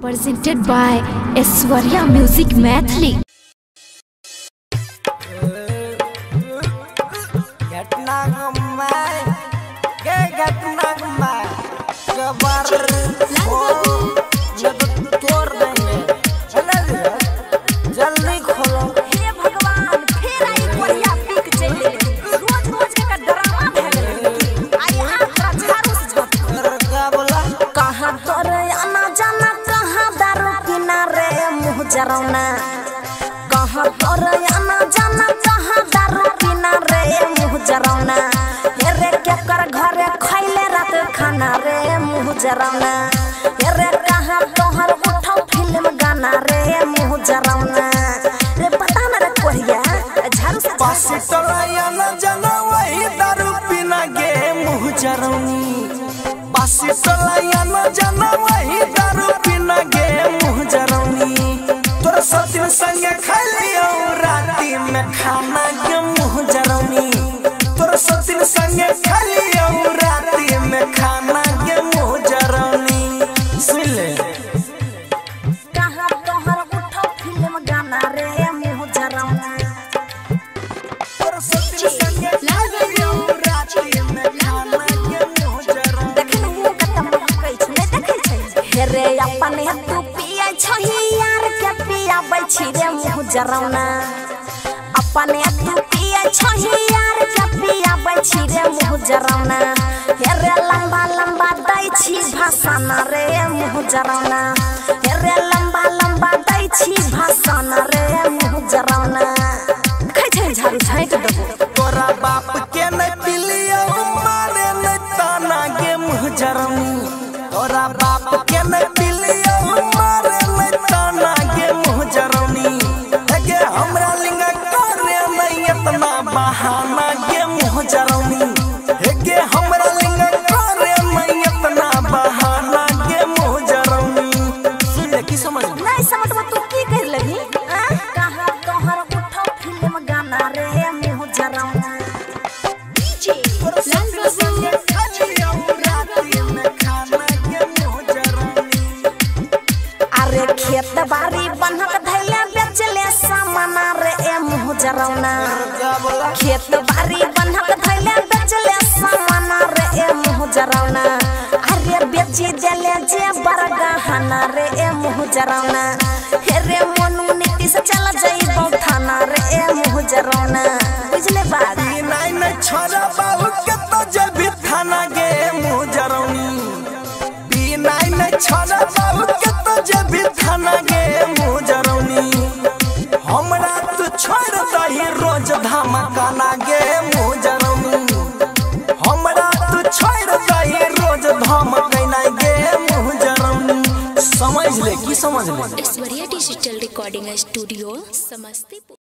Presented by Aishwarya Music Mathli. जरौना कहाँ तोर आना जाना कहाँ दारू पीना रे मुँह जरौना हेरे के कर घरे खैले रात खाना रे मुँह जरौना हेरे कहाँ तोहर उठाओ फिल्म गाना रे मुँह जरौना रे पता न रे कोरिया झाड़ू से पासी तोरा आना जाना वही दारू पीना गे मुँह जरौनी पासी तोरा आना जाना वही दारू पीना गे मुँह जरौनी सतिन संगे खालियो राती में खाना के मुँह जरौनी तोर सतिन संगे खालियो राती में खाना के मुँह जरौनी सुन ले कहाँ तोहर उठो फिल्म गाना रे मुँह जरौना तोर सतिन संगे खालियो राती में खाना के मुँह जरौनी देखन मुँह कते महकै छै नै देखै छै हेरे अपन तू पियै छही यार के पियाबै छी रे मुँह जरौना अपने तू पियै छही यार के पियाबै छी रे मुँह जरौना हेरे लंबा लंबा दै छी भाषण रे मुँह जरौना हेरे लंबा लंबा दै छी भाषण रे मुँह जरौना खै छै झाड़ू झाँट देबो तोरा बाप के नै पिलियो मारे नै ताना गे मुँह जरौनी तोरा बाप के नै पिलियो मारे नै ताना गे मुँह जरौनी गे हमरा लिंगा करे नै इतना बहाना गे मुँह जरौनी गे हमरा लिंगा करे नै इतना बहाना गे मुँह जरौनी सुन ले की समझ नहीं समझबो तू की कर लगी कहाँ तोहर उठो फिल्म गाना रे मुँह जरौना डीजे अरे खेत बाड़ी बनक धैले बेचले सामान रे मुँह जरौना खेत बाड़ी बनक धैले बेचले सामान रे मुँह जरौना अरे बेची देले जे बरगहना रे मुँह जरौना हेरे मनु नीति से चल जाइबो थाना रे मुँह जरौना बुझले बात नहीं नहीं छोरा बाबू के तो जब थाना गे मुँह जरौनी पी नहीं छोरा बाबू के तो जब थाना गे मुँह जरौनी हमरा तू छोड़ दही रोज धमकाना गे मुँह जरौनी हमरा तू छोड़ दही रोज धमकाना गे मुँह जरौनी समझ ले की समझ ले Aishwarya Digital Recording Studio, Samastipur.